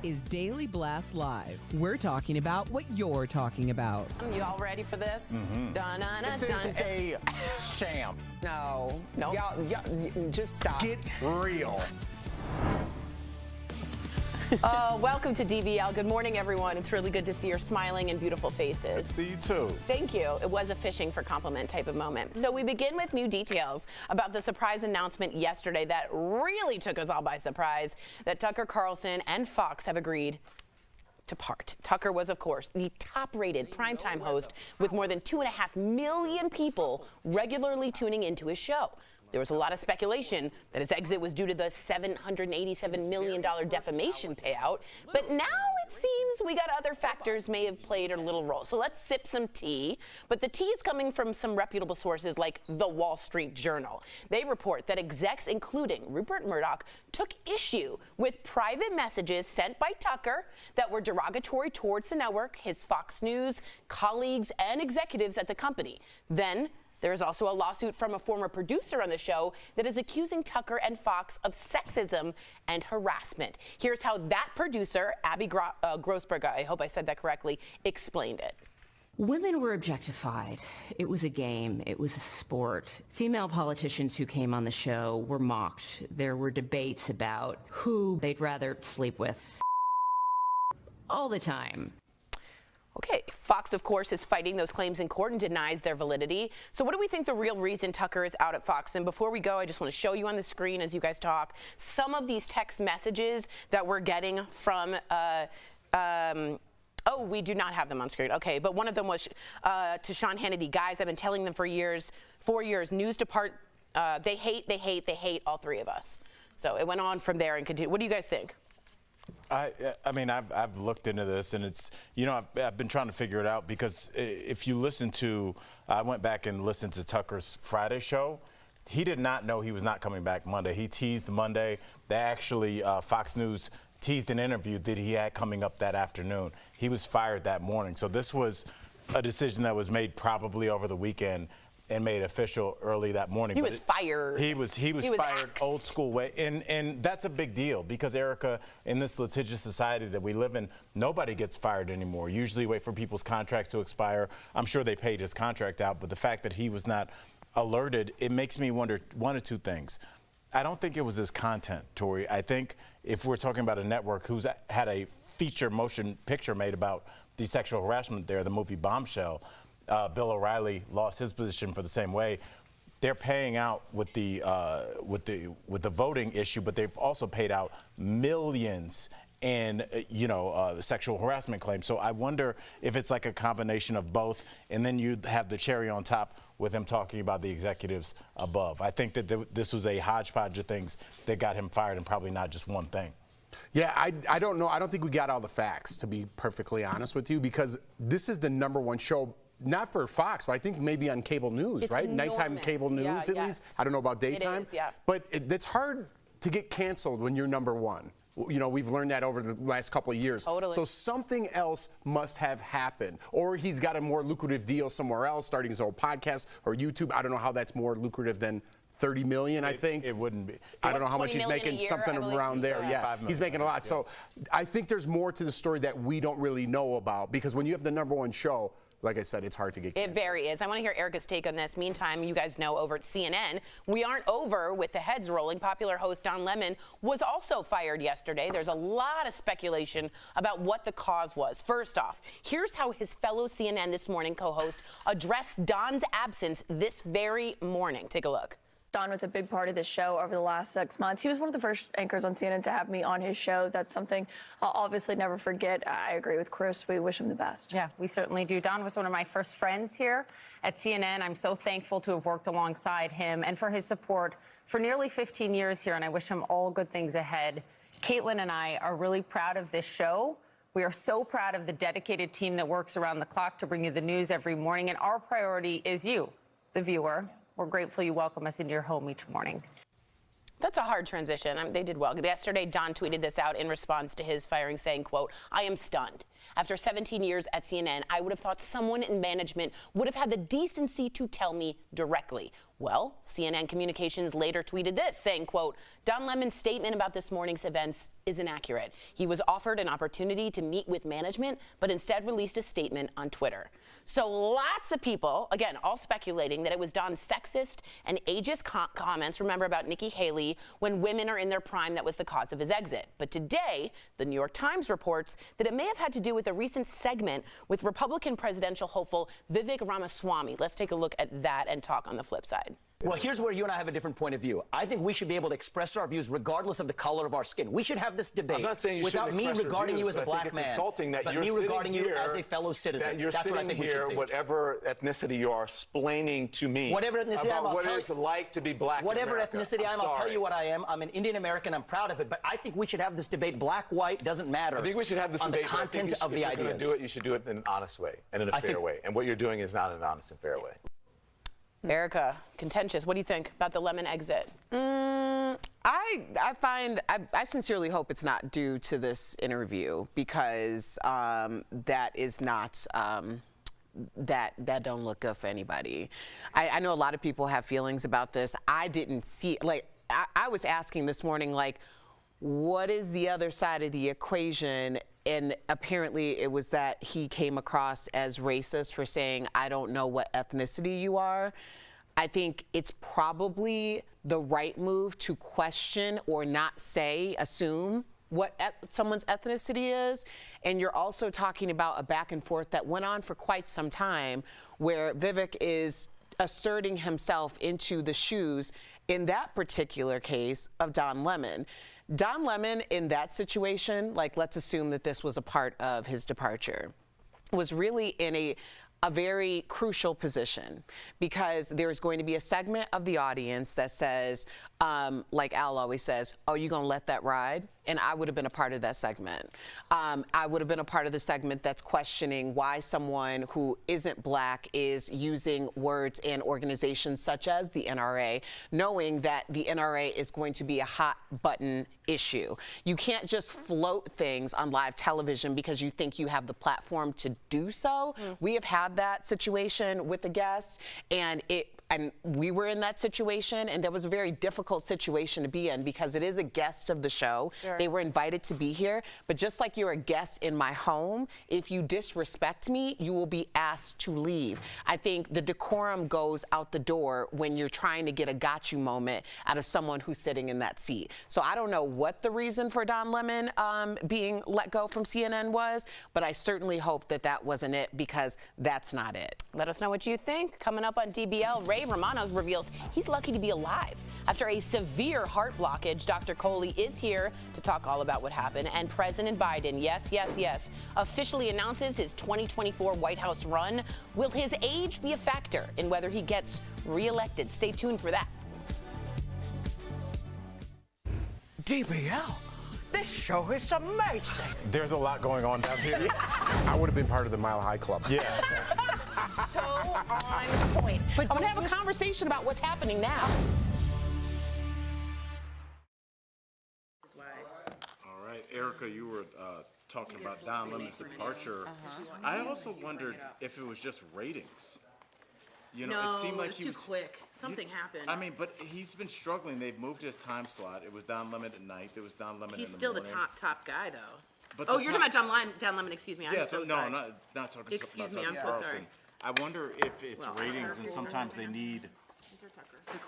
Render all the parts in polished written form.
is Daily Blast Live. We're talking about what you're talking about. You all ready for this? This is a sham. No. Nope. Y'all, just stop. Get real. Welcome to DBL. Good morning, everyone. It's really good to see your smiling and beautiful faces. See you too. Thank you. It was a fishing for compliment type of moment. So we begin with new details about the surprise announcement yesterday that really took us all by surprise, that Tucker Carlson and Fox have agreed to part. Tucker was, of course, the top-rated primetime host with more than 2.5 million people regularly tuning into his show. There was a lot of speculation that his exit was due to the $787 million defamation payout, but now it seems we got other factors may have played a little role. So let's sip some tea, but the tea is coming from some reputable sources like the Wall Street Journal. They report that execs, including Rupert Murdoch, took issue with private messages sent by Tucker that were derogatory towards the network, his Fox News colleagues, and executives at the company. Then there is also a lawsuit from a former producer on the show that is accusing Tucker and Fox of sexism and harassment. Here's how that producer, Abby Grossberg, I hope I said that correctly, explained it. Women were objectified. It was a game. It was a sport. Female politicians who came on the show were mocked. There were debates about who they'd rather sleep with all the time. Okay, Fox, of course, is fighting those claims in court and denies their validity. So what do we think the real reason Tucker is out at Fox? And before we go, I just want to show you on the screen as you guys talk some of these text messages that we're getting from oh, we do not have them on screen. Okay, but one of them was to Sean Hannity. Guys, I've been telling them for years, 4 years, news department, they hate all three of us. So it went on from there and continued. What do you guys think? I mean, I've looked into this, and it's, you know, I've been trying to figure it out, because if you listen to, I went back and listened to Tucker's Friday show. He did not know he was not coming back Monday. He teased Monday. They actually, Fox News teased an interview that he had coming up that afternoon. He was fired that morning. So this was a decision that was made probably over the weekend and made official early that morning. He was fired. He was fired axed. old school way. And that's a big deal, because, Erica, in this litigious society that we live in, nobody gets fired anymore. Usually wait for people's contracts to expire. I'm sure they paid his contract out, but the fact that he was not alerted, it makes me wonder one or two things. I don't think it was his content, Tori. I think if we're talking about a network who's had a feature motion picture made about the sexual harassment there, the movie Bombshell, Bill O'Reilly lost his position for the same way. They're paying out with the voting issue, but they've also paid out millions in sexual harassment claims. So I wonder if it's like a combination of both, and then you have the cherry on top with him talking about the executives above. I think that this was a hodgepodge of things that got him fired, and probably not just one thing. Yeah, I don't know. I don't think we got all the facts, to be perfectly honest with you, because this is the #1 show. Not for Fox, but I think maybe on cable news, it's right? enormous. Nighttime cable news, at least. I don't know about daytime. It is, yeah. But it's hard to get canceled when you're #1. You know, we've learned that over the last couple of years. Totally. So something else must have happened. Or he's got a more lucrative deal somewhere else, starting his own podcast or YouTube. I don't know how that's more lucrative than $30 million, I think. It wouldn't be. I don't know how much he's making, something around there. Yeah, he's making a lot. So I think there's more to the story that we don't really know about, because when you have the #1 show, like I said, it's hard to get canceled. It very is. I want to hear Erica's take on this. Meantime, you guys know over at CNN, we aren't over with the heads rolling. Popular host Don Lemon was also fired yesterday. There's a lot of speculation about what the cause was. First off, here's how his fellow CNN This Morning co-host addressed Don's absence this very morning. Take a look. Don was a big part of this show over the last 6 months. He was one of the first anchors on CNN to have me on his show. That's something I'll obviously never forget. I agree with Chris. We wish him the best. Yeah, we certainly do. Don was one of my first friends here at CNN. I'm so thankful to have worked alongside him and for his support for nearly 15 years here, and I wish him all good things ahead. Caitlin and I are really proud of this show. We are so proud of the dedicated team that works around the clock to bring you the news every morning, and our priority is you, the viewer. We're grateful you welcome us into your home each morning. That's a hard transition. They did well. Yesterday, Don tweeted this out in response to his firing, saying, quote, "I am stunned. After 17 years at CNN, I would have thought someone in management would have had the decency to tell me directly. Well, CNN Communications later tweeted this, saying, quote, Don Lemon's statement about this morning's events is inaccurate. He was offered an opportunity to meet with management, but instead released a statement on Twitter. So lots of people, again, all speculating that it was Don's sexist and ageist comments, remember, about Nikki Haley, when women are in their prime, that was the cause of his exit. But today, the New York Times reports that it may have had to do with a recent segment with Republican presidential hopeful Vivek Ramaswamy. Let's take a look at that and talk on the flip side. Well, here's where you and I have a different point of view. I think we should be able to express our views regardless of the color of our skin. We should have this debate I'm not saying you without me regarding you as a black man, insulting that but you're me regarding you here, as a fellow citizen. That you're That's what I think sitting we should here, say. whatever ethnicity you are, explaining to me whatever ethnicity I am, about I'll tell what it's like to be black in whatever America. ethnicity I am, I'll tell you what I am. I'm an Indian American. I'm proud of it. But I think we should have this debate. Black, white, doesn't matter. I think we should have this on debate. the content of the if you're ideas. going to do it, you should do it in an honest way and in a fair way. And what you're doing is not an honest and fair way. Erica, contentious. What do you think about the Lemon exit? I sincerely hope it's not due to this interview, because that is not that don't look good for anybody. I know a lot of people have feelings about this. I didn't see, like, I was asking this morning, like, what is the other side of the equation? And apparently it was that he came across as racist for saying, I don't know what ethnicity you are. I think it's probably the right move to question or not say, assume what someone's ethnicity is. And you're also talking about a back and forth that went on for quite some time, where Vivek is asserting himself into the shoes, in that particular case, of Don Lemon. Don Lemon, in that situation, like, let's assume that this was a part of his departure, was really in a very crucial position, because there's going to be a segment of the audience that says, like Al always says, oh, you gonna let that ride? And I would have been a part of that segment. I would have been a part of the segment that's questioning why someone who isn't black is using words and organizations such as the NRA, knowing that the NRA is going to be a hot button issue. You can't just float things on live television because you think you have the platform to do so. We have had that situation with a guest, and we were in that situation, and that was a very difficult situation to be in, because it is a guest of the show. Sure. They were invited to be here, but just like you're a guest in my home, if you disrespect me, you will be asked to leave. I think the decorum goes out the door when you're trying to get a got you moment out of someone who's sitting in that seat. So I don't know what the reason for Don Lemon being let go from CNN was, but I certainly hope that that wasn't it, because that's not it. Let us know what you think. Coming up on DBL, Ray Romano reveals he's lucky to be alive. After a severe heart blockage, Dr. Coley is here to talk all about what happened. And President Biden, yes, officially announces his 2024 White House run. Will his age be a factor in whether he gets reelected? Stay tuned for that. DBL, this show is amazing. There's a lot going on down here. I would have been part of the Mile High Club. Yeah. So on point. But I'm going to have a conversation about what's happening now. All right, Erica, you were talking about Don Lemon's departure. I also wondered if it was just ratings. You know, it seemed like he was too quick. Something happened. I mean, but he's been struggling. They've moved his time slot. It was Don Lemon at night. There was Don Lemon He's in the still morning. the top guy, though. But oh, you're talking about Don Lemon. Excuse me. I'm so sorry. No, not talking Excuse about me, I'm so Carlson. sorry. I wonder if it's ratings, and sometimes they need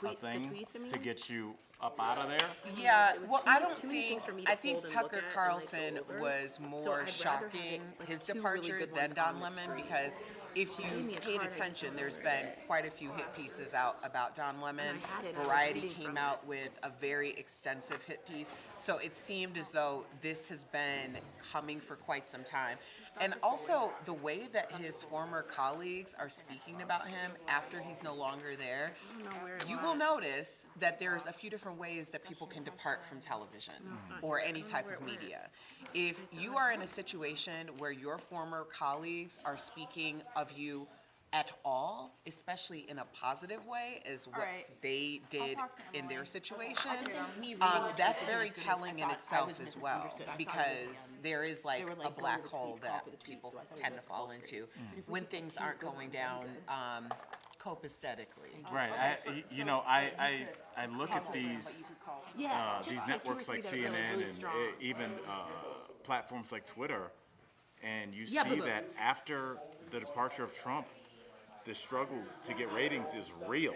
a thing to get you up out of there. Yeah, well, I think Tucker Carlson was more shocking, his departure, than Don Lemon, because if you paid attention, there's been quite a few hit pieces out about Don Lemon. Variety came out with a very extensive hit piece, so it seemed as though this has been coming for quite some time. And also, the way that his former colleagues are speaking about him after he's no longer there, you will notice that there's a few different ways that people can depart from television or any type of media. If you are in a situation where your former colleagues are speaking of you at all, especially in a positive way, as what they did in their situation, that's very telling in itself as well, because there is like a black hole that people tend to fall into when things aren't going down cope aesthetically. Right. I look at these networks like CNN and even platforms like Twitter, and you see that after the departure of Trump, the struggle to get ratings is real.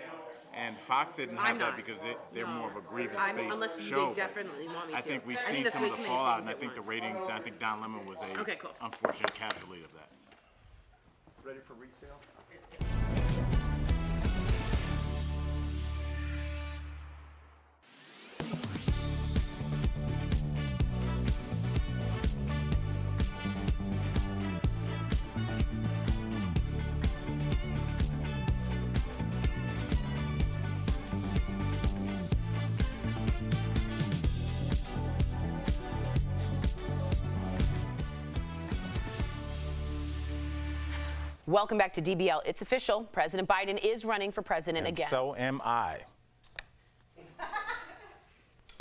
And Fox didn't have that because they're more of a grievance-based show. definitely want me I think we've seen some of the fallout, and I think the ratings, and I think Don Lemon was a unfortunate casualty of that. Ready for resale? Welcome back to DBL. It's official. President Biden is running for president And again. so am I.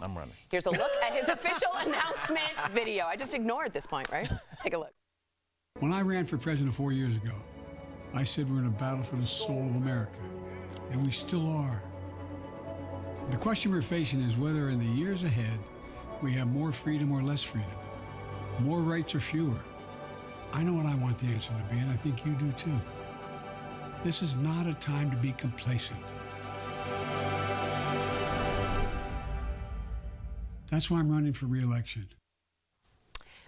I'm running. Here's a look at his official announcement video. I just ignored at this point, right? Take a look. When I ran for president 4 years ago, I said we're in a battle for the soul of America, and we still are. The question we're facing is whether in the years ahead we have more freedom or less freedom, more rights or fewer. I know what I want the answer to be, and I think you do too. This is not a time to be complacent. That's why I'm running for re-election.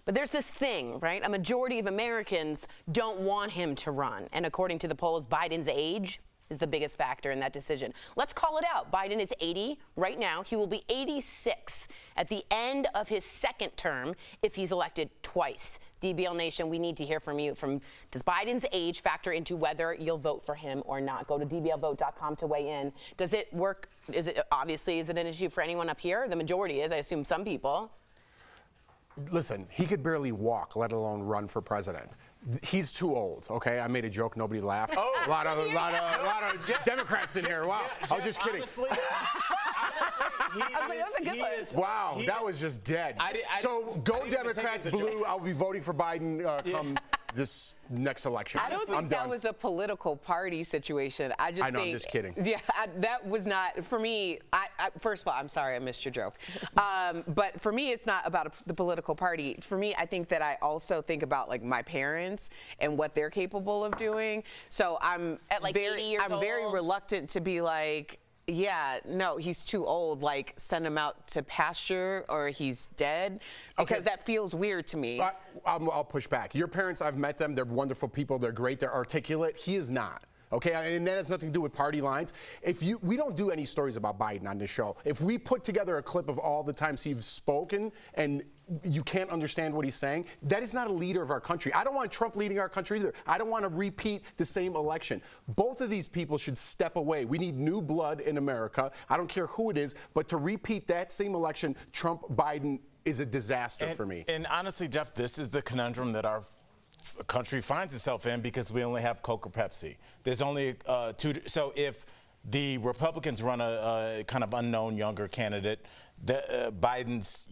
But there's this thing, right? A majority of Americans don't want him to run. And according to the polls, Biden's age is the biggest factor in that decision. Let's call it out. Biden is 80 right now. He will be 86 at the end of his second term if he's elected twice. DBL Nation, we need to hear from you. Does Biden's age factor into whether you'll vote for him or not? Go to dblvote.com to weigh in. Does it work? Is it an issue for anyone up here? The majority is, I assume some people. Listen, he could barely walk, let alone run for president. He's too old, okay? I made a joke, nobody laughed. Oh, a lot of Democrats in here. Wow, I was just kidding. Honestly, Wow, that was just dead. So go Democrats, blue. I'll be voting for Biden come this next election. I don't think that was a political party situation. I know, I'm just kidding. Yeah, that was not, for me, first of all, I'm sorry I missed your joke. But for me, it's not about the political party. For me, I think that I also think about like my parents and what they're capable of doing. So I'm at like 80 years old. very reluctant to be like, yeah, no, he's too old. Like, send him out to pasture or he's dead. Because that feels weird to me. I'll push back. Your parents, I've met them. They're wonderful people. They're great. They're articulate. He is not. Okay, and that has nothing to do with party lines. We don't do any stories about Biden on this show. If we put together a clip of all the times he's spoken and you can't understand what he's saying, that is not a leader of our country. I don't want Trump leading our country either. I don't want to repeat the same election. Both of these people should step away. We need new blood in America. I don't care who it is, but to repeat that same election, Trump, Biden, is a disaster for me. And honestly, Jeff, this is the conundrum that our country finds itself in because we only have Coke or Pepsi. There's only two. So if the Republicans run a kind of unknown younger candidate, Biden's,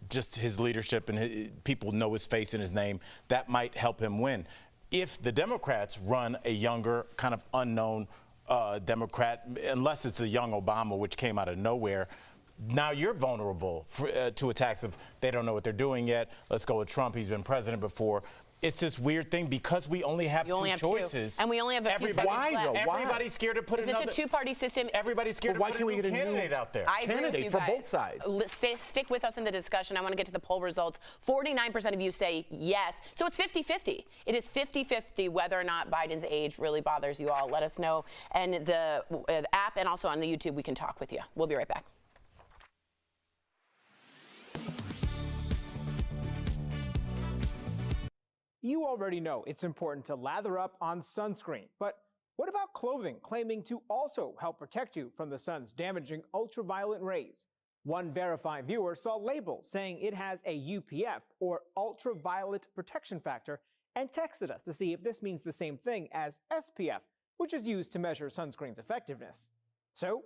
just his leadership and people know his face and his name, that might help him win. If the Democrats run a younger kind of unknown Democrat, unless it's a young Obama, which came out of nowhere, now you're vulnerable to attacks of they don't know what they're doing yet. Let's go with Trump. He's been president before. It's this weird thing because we only have two choices. And we only have a few seconds left. Everybody's scared to put another. It's a two-party system. Everybody's scared to put a new candidate out there. I agree with you for guys. both sides. Stick with us in the discussion. I want to get to the poll results. 49% of you say yes. So it's 50-50. It is 50-50 whether or not Biden's age really bothers you all. Let us know. And the app and also on the YouTube, we can talk with you. We'll be right back. You already know it's important to lather up on sunscreen, but what about clothing claiming to also help protect you from the sun's damaging ultraviolet rays? One verified viewer saw labels saying it has a UPF, or ultraviolet protection factor, and texted us to see if this means the same thing as SPF, which is used to measure sunscreen's effectiveness. So,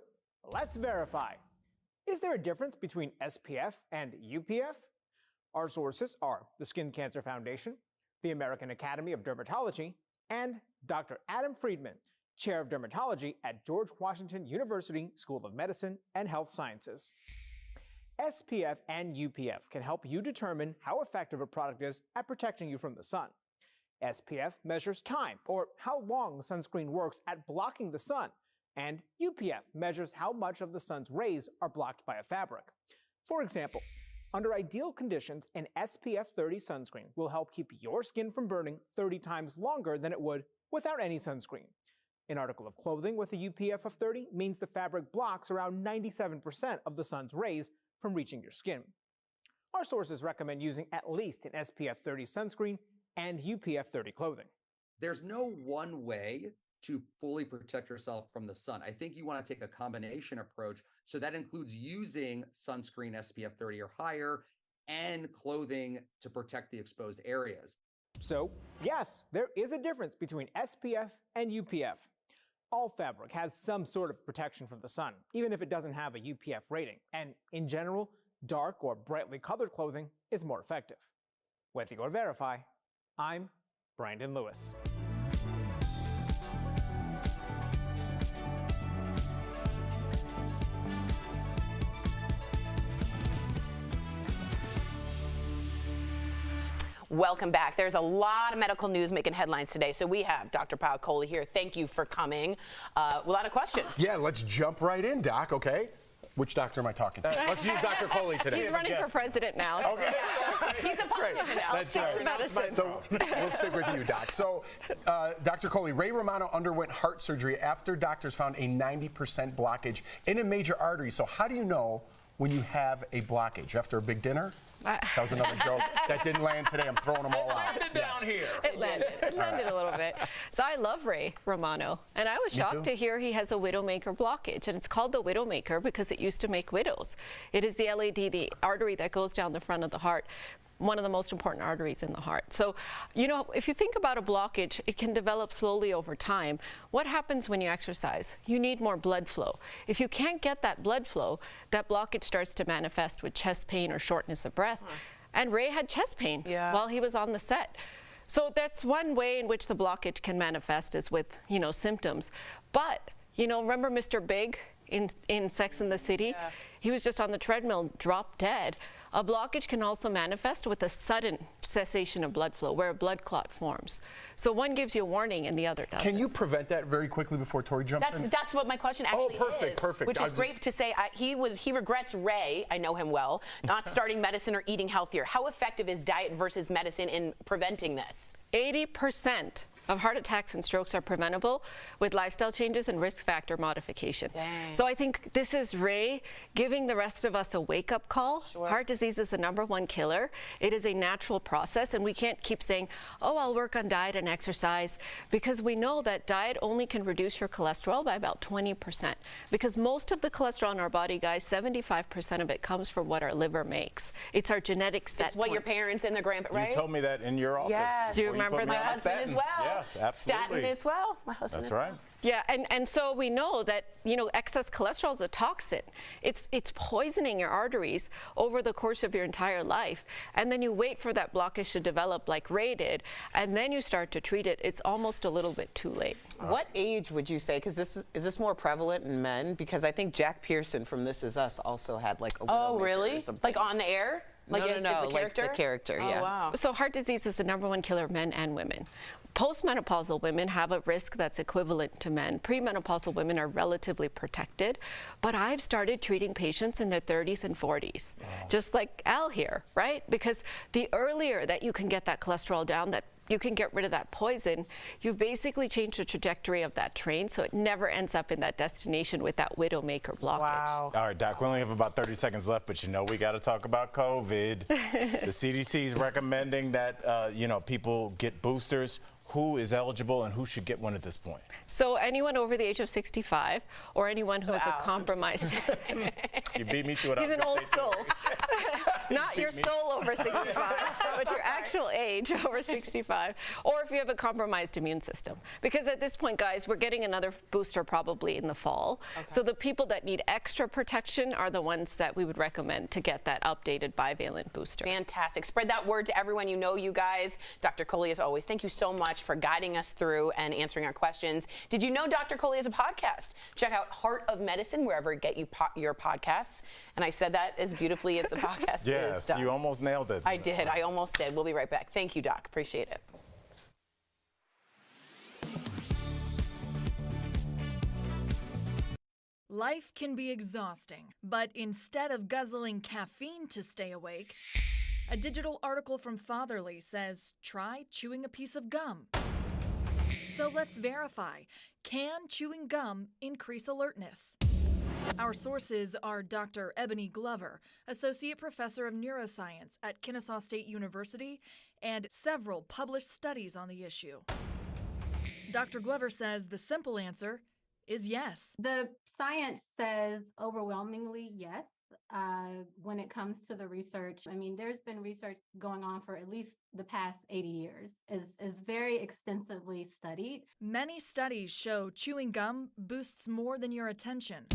let's verify. Is there a difference between SPF and UPF? Our sources are the Skin Cancer Foundation, the American Academy of Dermatology, and Dr. Adam Friedman, Chair of Dermatology at George Washington University School of Medicine and Health Sciences. SPF and UPF can help you determine how effective a product is at protecting you from the sun. SPF measures time, or how long sunscreen works at blocking the sun, and UPF measures how much of the sun's rays are blocked by a fabric. For example, under ideal conditions, an SPF 30 sunscreen will help keep your skin from burning 30 times longer than it would without any sunscreen. An article of clothing with a UPF of 30 means the fabric blocks around 97% of the sun's rays from reaching your skin. Our sources recommend using at least an SPF 30 sunscreen and UPF 30 clothing. There's no one way to fully protect yourself from the sun. I think you want to take a combination approach. So that includes using sunscreen SPF 30 or higher and clothing to protect the exposed areas. So, yes, there is a difference between SPF and UPF. All fabric has some sort of protection from the sun, even if it doesn't have a UPF rating. And in general, dark or brightly colored clothing is more effective. With Your Verify, I'm Brandon Lewis. Welcome back. There's a lot of medical news making headlines today. So we have Dr. Paul Coley here. Thank you for coming. A lot of questions. Yeah, let's jump right in, Doc, okay? Which doctor am I talking to? Let's use Dr. Coley today. He's running for president now. Okay. He's a politician now. That's right. So we'll stick with you, Doc. So, Dr. Coley, Ray Romano underwent heart surgery after doctors found a 90% blockage in a major artery. So how do you know when you have a blockage? After a big dinner? That was another joke. That didn't land today. I'm throwing them all out. Down here. It landed a little bit. So I love Ray Romano, and I was shocked to hear he has a widowmaker blockage, and it's called the widowmaker because it used to make widows. It is the LAD, the artery that goes down the front of the heart, one of the most important arteries in the heart. So, you know, if you think about a blockage, it can develop slowly over time. What happens when you exercise? You need more blood flow. If you can't get that blood flow, that blockage starts to manifest with chest pain or shortness of breath. And Ray had chest pain while he was on the set. So that's one way in which the blockage can manifest, is with, you know, symptoms. But, you know, remember Mr. Big in Sex and the City? He was just on the treadmill, dropped dead. A blockage can also manifest with a sudden cessation of blood flow, where a blood clot forms. So one gives you a warning and the other doesn't. Can you prevent that very quickly before Tori jumps in? That's what my question actually is. Oh, perfect. Which is great to say. He regrets, Ray, I know him well, not starting medicine or eating healthier. How effective is diet versus medicine in preventing this? 80% of heart attacks and strokes are preventable with lifestyle changes and risk factor modification. Dang. So I think this is Ray giving the rest of us a wake-up call. Heart disease is the #1 killer. It is a natural process, and we can't keep saying, oh, I'll work on diet and exercise, because we know that diet only can reduce your cholesterol by about 20%. Because most of the cholesterol in our body, guys, 75% of it comes from what our liver makes. It's our genetic set It's what your parents and their grandparents, right? You told me that in your office. Yes. Do you remember my husband as well? Yes, absolutely. Statin as well. My husband That's as well. right. Yeah, and so we know that, you know, excess cholesterol is a toxin. It's poisoning your arteries over the course of your entire life. And then you wait for that blockage to develop like Ray did, and then you start to treat it. It's almost a little bit too late. What age would you say? Because is this more prevalent in men? Because I think Jack Pearson from This Is Us also had like a widowmaker really? or something. Like on the air? Like no, is no, the character? like the character, Oh, yeah. wow. So heart disease is the #1 killer of men and women. Postmenopausal women have a risk that's equivalent to men. Premenopausal women are relatively protected, but I've started treating patients in their 30s and 40s, just like Al here, right? Because the earlier that you can get that cholesterol down, that you can get rid of that poison, you've basically changed the trajectory of that train, so it never ends up in that destination with that widowmaker blockage. Wow. All right, Doc, we only have about 30 seconds left, but you know we got to talk about COVID. The CDC is recommending that, you know, people get boosters. Who is eligible and who should get one at this point? So anyone over the age of 65 or anyone who has a compromised... You beat me to it. He's an old soul. Not your soul over 65, but your actual age over 65. Or if you have a compromised immune system. Because at this point, guys, we're getting another booster probably in the fall. So the people that need extra protection are the ones that we would recommend to get that updated bivalent booster. Fantastic. Spread that word to everyone you know, you guys. Dr. Coley, as always, thank you so much much for guiding us through and answering our questions. Did you know Dr. Coley is a podcast? Check out Heart of Medicine wherever you get your podcasts. And I said that as beautifully as the podcast is. Yes, you almost nailed it. I did. I almost did. We'll be right back. Thank you, Doc. Appreciate it. Life can be exhausting, but instead of guzzling caffeine to stay awake, a digital article from Fatherly says try chewing a piece of gum. So let's verify. Can chewing gum increase alertness? Our sources are Dr. Ebony Glover, Associate Professor of Neuroscience at Kennesaw State University, and several published studies on the issue. Dr. Glover says the simple answer is yes. The science says overwhelmingly yes. When it comes to the research, I mean, there's been research going on for at least the past 80 years. Is very extensively studied. Many studies show chewing gum boosts more than your attention.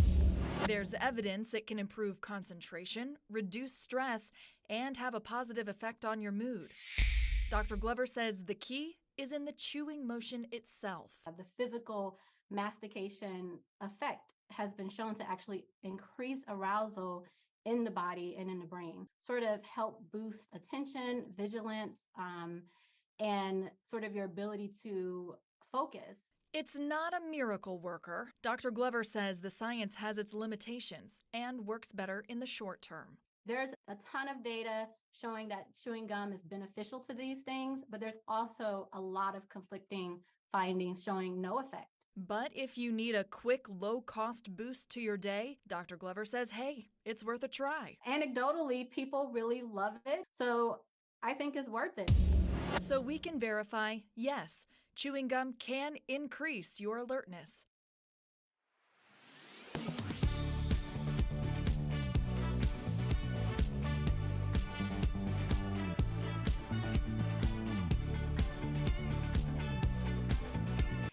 There's evidence it can improve concentration, reduce stress, and have a positive effect on your mood. Dr. Glover says the key is in the chewing motion itself. The physical mastication effect has been shown to actually increase arousal in the body and in the brain, sort of help boost attention, vigilance, and sort of your ability to focus. It's not a miracle worker. Dr. Glover says the science has its limitations and works better in the short term. There's a ton of data showing that chewing gum is beneficial to these things, but there's also a lot of conflicting findings showing no effect. But if you need a quick, low-cost boost to your day, Dr. Glover says, hey, it's worth a try. Anecdotally, people really love it, so I think it's worth it. So we can verify, yes, chewing gum can increase your alertness.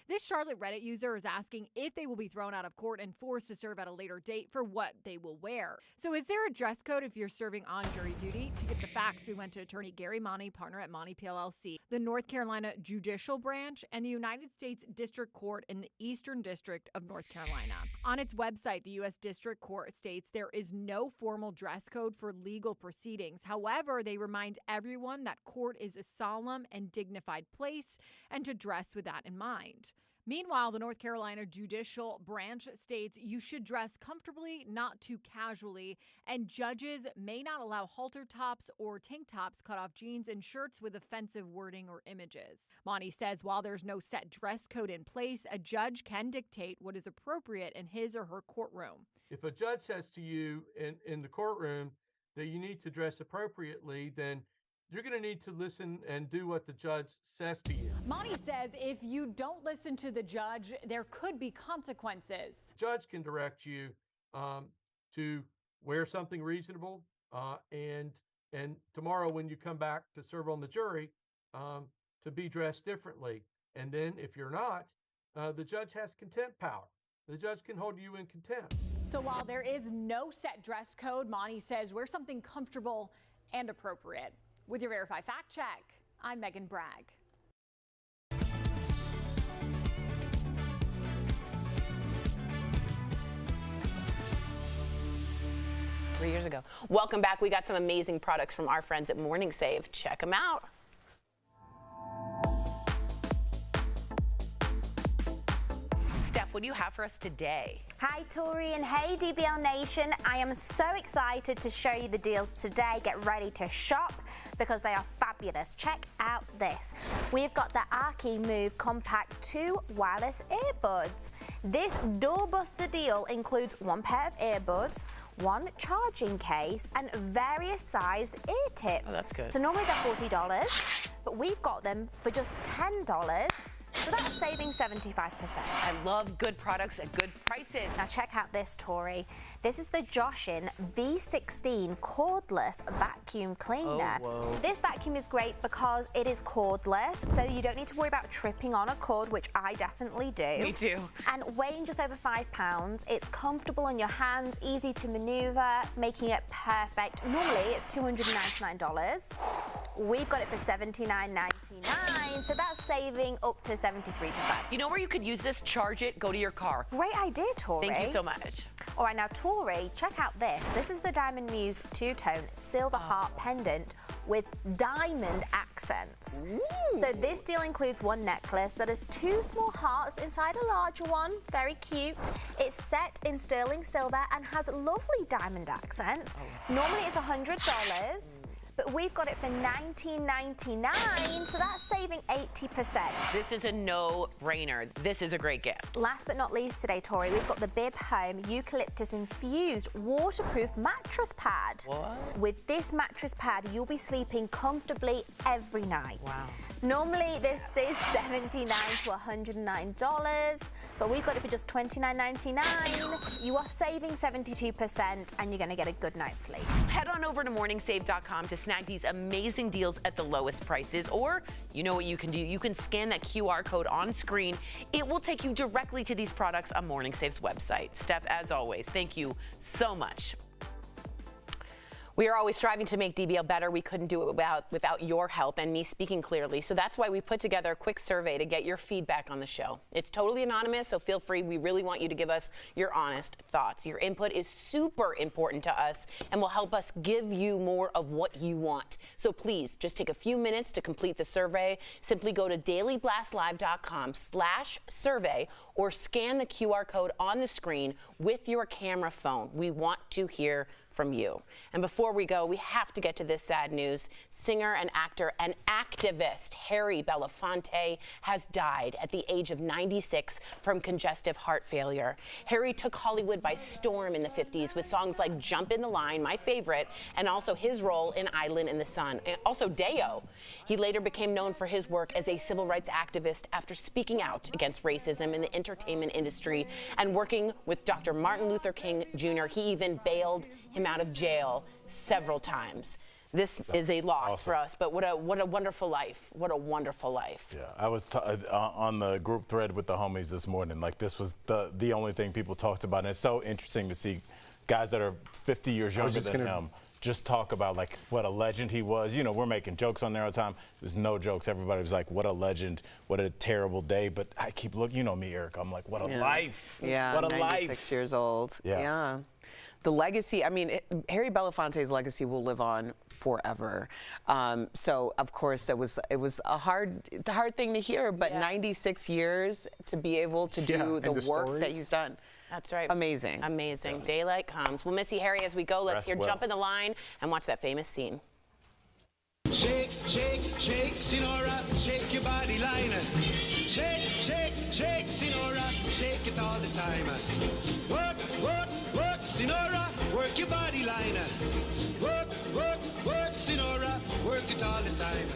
This Charlotte Reddit user is asking if they will be thrown out of court and forced to serve at a later date for what they will wear. So is there a dress code if you're serving on jury duty? To get the facts, we went to attorney Gary Monty, partner at Monty PLLC, the North Carolina Judicial Branch, and the United States District Court in the Eastern District of North Carolina. On its website, the U.S. District Court states there is no formal dress code for legal proceedings. However, they remind everyone that court is a solemn and dignified place and to dress with that in mind. Meanwhile, the North Carolina Judicial Branch states you should dress comfortably, not too casually, and judges may not allow halter tops or tank tops, cut-off jeans, and shirts with offensive wording or images. Monty says while there's no set dress code in place, a judge can dictate what is appropriate in his or her courtroom. If a judge says to you in the courtroom that you need to dress appropriately, then you're going to need to listen and do what the judge says to you. Monty says if you don't listen to the judge, there could be consequences. Judge can direct you to wear something reasonable, and tomorrow when you come back to serve on the jury, to be dressed differently. And then if you're not, the judge has contempt power. The judge can hold you in contempt. So while there is no set dress code, Monty says wear something comfortable and appropriate. With your Verify Fact Check, I'm Megan Bragg. 3 years ago. Welcome back. We got some amazing products from our friends at Morning Save. Check them out. Steph, what do you have for us today? Hi Tori and hey DBL Nation. I am so excited to show you the deals today. Get ready to shop because they are fabulous. Check out this. We've got the Arki Move Compact 2 wireless earbuds. This doorbuster deal includes one pair of earbuds, one charging case, and various sized ear tips. Oh, that's good. So normally they're $40, but we've got them for just $10. So that's saving 75%. I love good products at good prices. Now check out this, Tori. This is the Joshin V16 cordless vacuum cleaner. This vacuum is great because it is cordless, so you don't need to worry about tripping on a cord, which I definitely do. Me too. And weighing just over 5 pounds, it's comfortable on your hands, easy to maneuver, making it perfect. Normally it's $299. We've got it for $79.99, so that's saving up to 73%. You know where you could use this? Charge it, go to your car. Great idea, Tori. Thank you so much. All right, now Tori, check out this. This is the Diamond Muse two-tone silver heart pendant with diamond accents. So this deal includes one necklace that has 2 small hearts inside a larger one. Very cute. It's set in sterling silver and has lovely diamond accents. Normally it's $100. But we've got it for $19.99, so that's saving 80%. This is a no-brainer. This is a great gift. Last but not least today, Tori, we've got the Bib Home Eucalyptus Infused Waterproof Mattress Pad. What? With this mattress pad, you'll be sleeping comfortably every night. Wow. Normally, this is $79 to $109, but we've got it for just $29.99. You are saving 72%, and you're going to get a good night's sleep. Head on over to morningsave.com to snag these amazing deals at the lowest prices, or you know what you can do. You can scan that QR code on screen. It will take you directly to these products on Morning Save's website. Steph, as always, thank you so much. We are always striving to make DBL better. We couldn't do it without your help and me speaking clearly. So that's why we put together a quick survey to get your feedback on the show. It's totally anonymous, so feel free. We really want you to give us your honest thoughts. Your input is super important to us and will help us give you more of what you want. So please just take a few minutes to complete the survey. Simply go to dailyblastlive.com/survey or scan the QR code on the screen with your camera phone. We want to hear from you. And before we go, we have to get to this sad news. Singer and actor and activist Harry Belafonte has died at the age of 96 from congestive heart failure. Harry took Hollywood by storm in the 50s with songs like Jump in the Line, my favorite, and also his role in Island in the Sun, and also Deo. He later became known for his work as a civil rights activist after speaking out against racism in the entertainment industry and working with Dr. Martin Luther King Jr. He even bailed him out of jail several times. This is a loss for us, but what a wonderful life. What a wonderful life. Yeah, I was on the group thread with the homies this morning. Like, this was the only thing people talked about. And it's so interesting to see guys that are 50 years younger than him just talk about, like, what a legend he was. You know, we're making jokes on there all the time. There's no jokes. Everybody was like, what a legend, what a terrible day. But I keep looking, you know me, Eric. I'm like, what a life. Yeah, what a 96 life. years old. Yeah. The legacy, I mean, Harry Belafonte's legacy will live on forever. So, of course, it was a hard thing to hear, but 96 years to be able to do the work that he's done. That's right. Amazing. Amazing. Yes. Daylight comes. We'll miss you, Harry, as we go. Let's hear Jump in the Line and watch that famous scene. Shake, shake, shake, Sinora, shake your body line. Shake, shake, shake, Sinora, shake it all the time. Work, work, work, Sinora, work your body line. Work, work, work, Sinora, work it all the time.